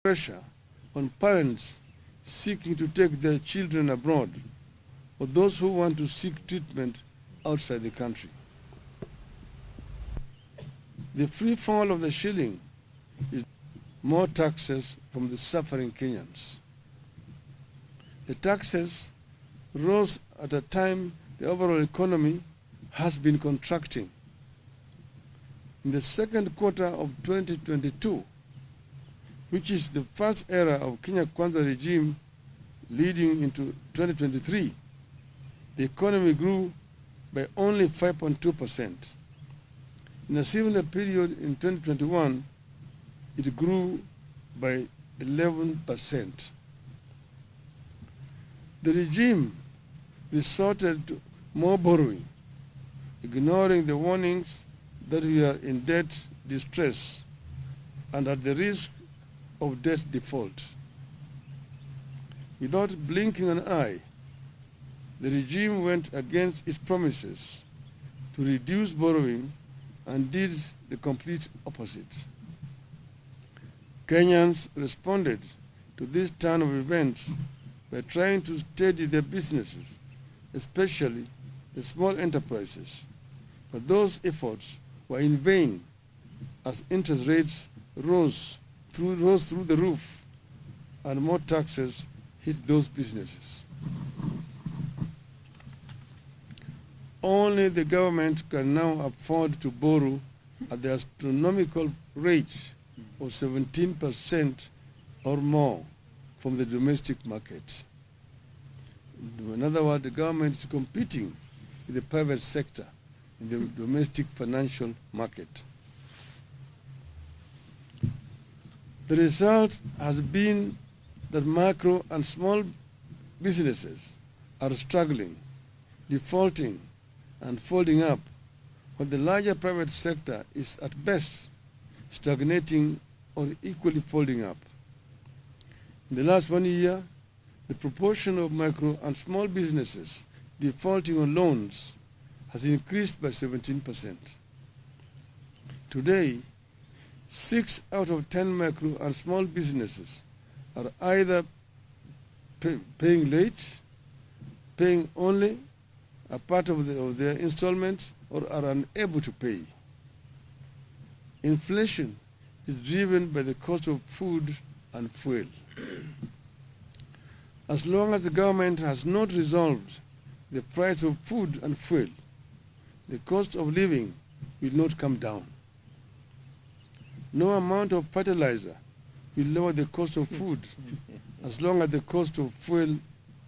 pressure on parents seeking to take their children abroad or those who want to seek treatment outside the country. The free fall of the shilling is more taxes from the suffering Kenyans. The taxes rose at a time the overall economy has been contracting. In the second quarter of 2022, which is the first era of Kenya Kwanza regime leading into 2023, the economy grew by only 5.2%. In a similar period in 2021, it grew by 11%. The regime resorted to more borrowing, ignoring the warnings that we are in debt distress and at the risk of debt default. Without blinking an eye, the regime went against its promises to reduce borrowing and did the complete opposite. Kenyans responded to this turn of events by trying to steady their businesses, especially the small enterprises. But those efforts were in vain as interest rates rose through the roof and more taxes hit those businesses. Only the government can now afford to borrow at the astronomical rate of 17% or more from the domestic market. In other words, the government is competing with the private sector in the domestic financial market. The result has been that micro and small businesses are struggling, defaulting, and folding up, while the larger private sector is at best stagnating or equally folding up. In the last 1 year, the proportion of micro and small businesses defaulting on loans has increased by 17%. Today, 6 out of 10 micro and small businesses are either paying late, paying only a part of their installments, or are unable to pay. Inflation is driven by the cost of food and fuel. As long as the government has not resolved the price of food and fuel, the cost of living will not come down. No amount of fertilizer will lower the cost of food as long as the cost of fuel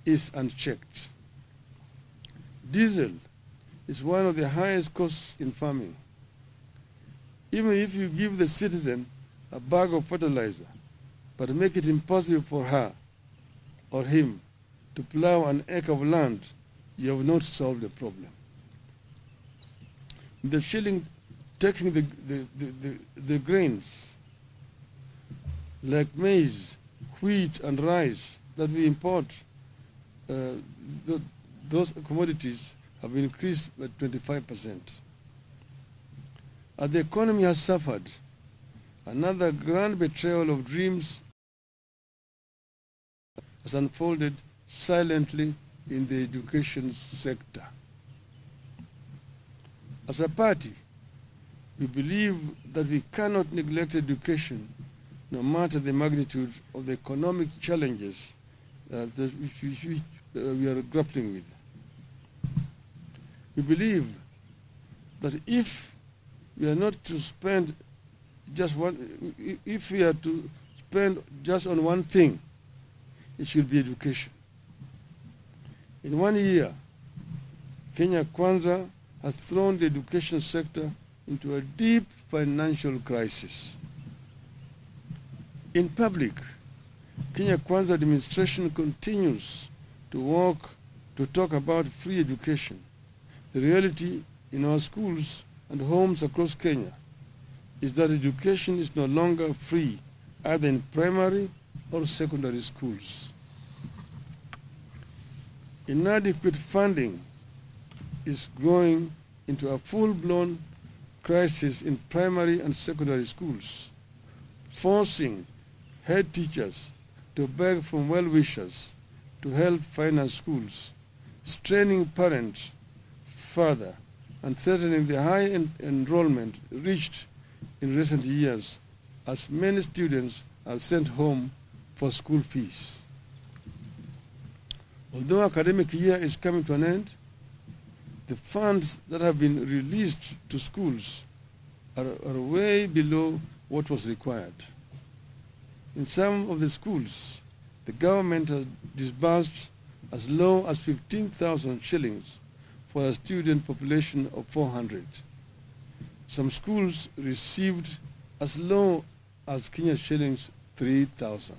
is unchecked. Diesel is one of the highest costs in farming. Even if you give the citizen a bag of fertilizer, but make it impossible for her or him to plow an acre of land, you have not solved the problem. The shilling taking the grains like maize, wheat, and rice that we import, those commodities have increased by 25%. As the economy has suffered, another grand betrayal of dreams has unfolded silently in the education sector. As a party, we believe that we cannot neglect education no matter the magnitude of the economic challenges which we are grappling with. We believe that if we are not to spend if we are to spend just on one thing, it should be education. In 1 year, Kenya Kwanza has thrown the education sector into a deep financial crisis. In public, Kenya Kwanza administration continues to talk about free education. The reality in our schools and homes across Kenya is that education is no longer free, either in primary or secondary schools. Inadequate funding is growing into a full-blown crisis in primary and secondary schools, forcing head teachers to beg from well-wishers to help finance schools, straining parents further and threatening the high enrollment reached in recent years as many students are sent home for school fees. Although academic year is coming to an end, the funds that have been released to schools are way below what was required. In some of the schools, the government has disbursed as low as 15,000 shillings for a student population of 400. Some schools received as low as Kenya shillings 3,000.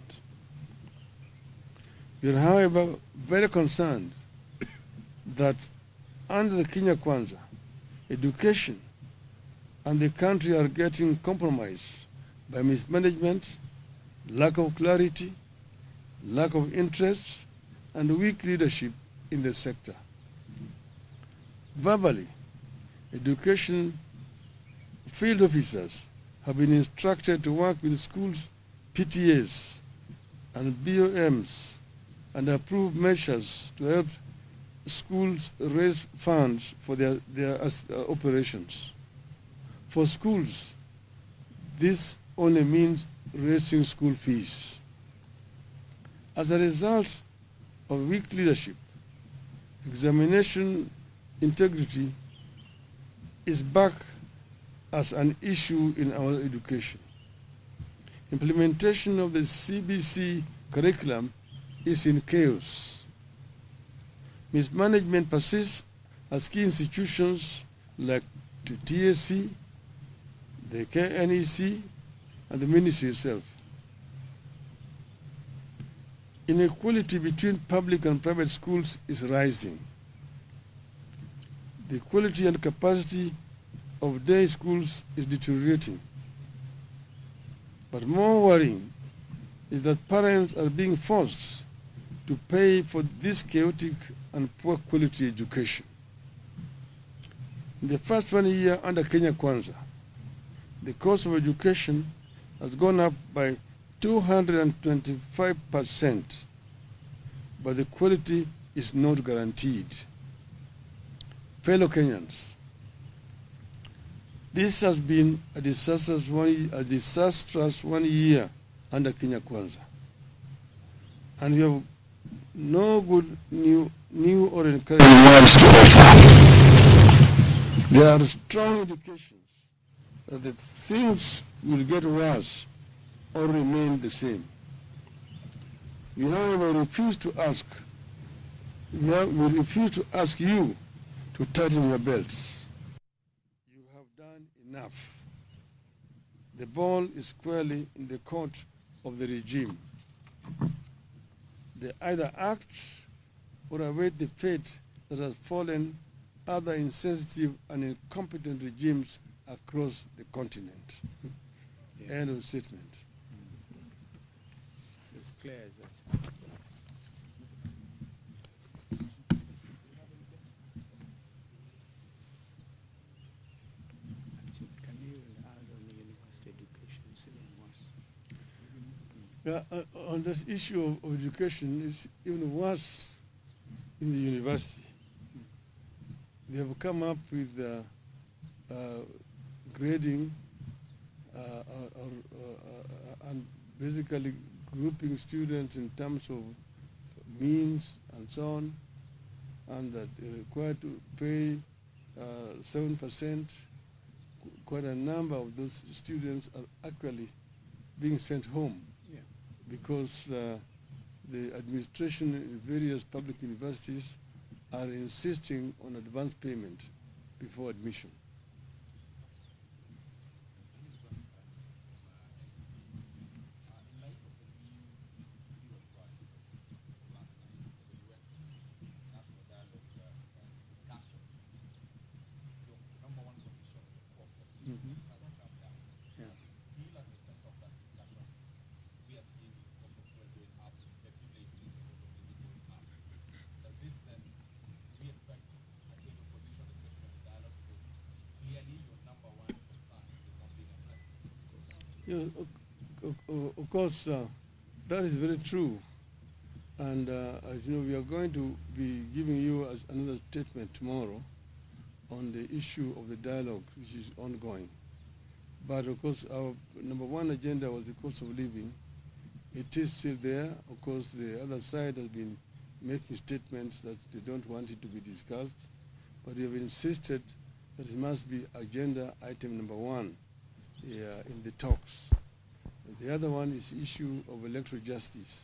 We are, however, very concerned that under the Kenya Kwanza, education and the country are getting compromised by mismanagement, lack of clarity, lack of interest, and weak leadership in the sector. Verbally, education field officers have been instructed to work with schools, PTAs, and BOMs and approve measures to help schools raise funds for their operations. For schools, this only means raising school fees. As a result of weak leadership, examination integrity is back as an issue in our education. Implementation of the CBC curriculum is in chaos. Mismanagement persists as key institutions like the TSC, the KNEC, and the ministry itself. Inequality between public and private schools is rising. The quality and capacity of day schools is deteriorating. But more worrying is that parents are being forced to pay for this chaotic and poor quality education. In the first 1 year under Kenya Kwanza, the cost of education has gone up by 225%, but the quality is not guaranteed. Fellow Kenyans, this has been a disastrous 1 year under Kenya Kwanza, and we have no good new or encouraging words to offer. There are strong indications that the things will get worse or remain the same. We, however, refuse to ask you to tighten your belts. You have done enough. The ball is squarely in the court of the regime. They either act or await the fate that has fallen other insensitive and incompetent regimes across the continent. Yeah. End of statement. It's as clear as that. Can you add on the university education? On this issue of education, it's even worse in the university. They have come up with grading and basically grouping students in terms of means and so on, and that they're required to pay 7%. Quite a number of those students are actually being sent home because the administration in various public universities are insisting on advance payment before admission. Of course, That is very true. And as you know, we are going to be giving you another statement tomorrow on the issue of the dialogue, which is ongoing. But of course, our number one agenda was the cost of living. It is still there. Of course, the other side has been making statements that they don't want it to be discussed. But we have insisted that it must be agenda item number one in the talks. And the other one is the issue of electoral justice,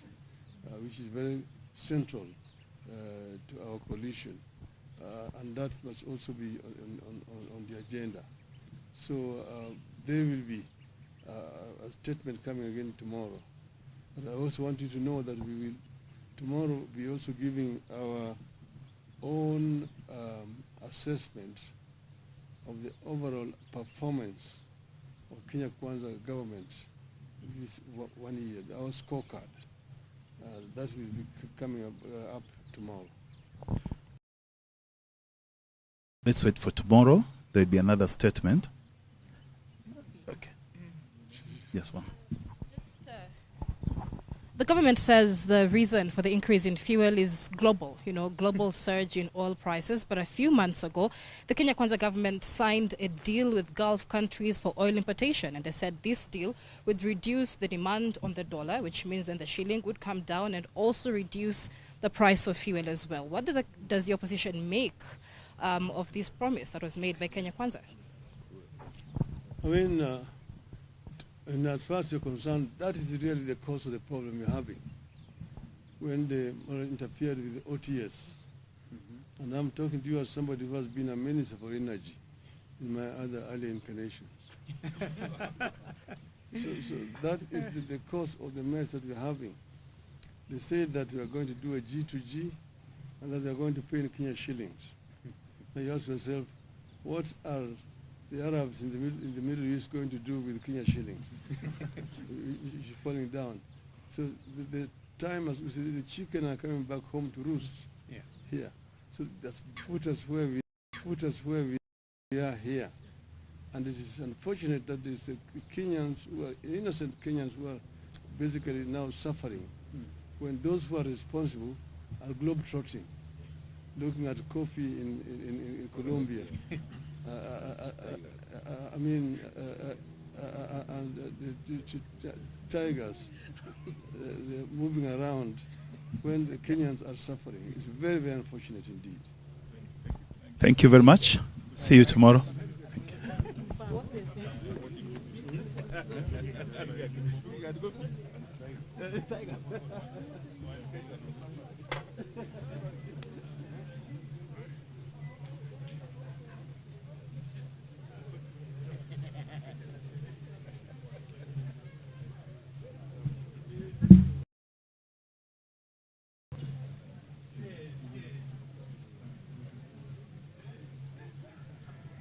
which is very central to our coalition. And that must also be on the agenda. So there will be a statement coming again tomorrow. But I also want you to know that we will tomorrow be also giving our own assessment of the overall performance of Kenya Kwanza government this 1 year, our scorecard. That will be coming up tomorrow. Let's wait for tomorrow. There will be another statement. Okay. Yes, ma'am. The government says the reason for the increase in fuel is global, global surge in oil prices. But a few months ago, the Kenya Kwanza government signed a deal with Gulf countries for oil importation. And they said this deal would reduce the demand on the dollar, which means then the shilling would come down and also reduce the price of fuel as well. What does the opposition make of this promise that was made by Kenya Kwanza? I mean, and as far as you're concerned, that is really the cause of the problem you're having. When they interfered with the OTS, and I'm talking to you as somebody who has been a minister for energy in my other early incarnations. so that is the cause of the mess that we're having. They say that we are going to do a G2G and that they're going to pay in Kenya shillings. Now you ask yourself, what are the Arabs in the Middle East going to do with Kenya shillings? It's falling down. So the time, as we say, the chicken are coming back home to roost here. So that's put us where we are here. And it is unfortunate that there's the Kenyans, who are innocent Kenyans, who are basically now suffering, when those who are responsible are globe-trotting, looking at coffee in Colombia. The tigers, they're moving around when the Kenyans are suffering. It's very, very unfortunate indeed. Thank you very much. See you tomorrow. Thank you.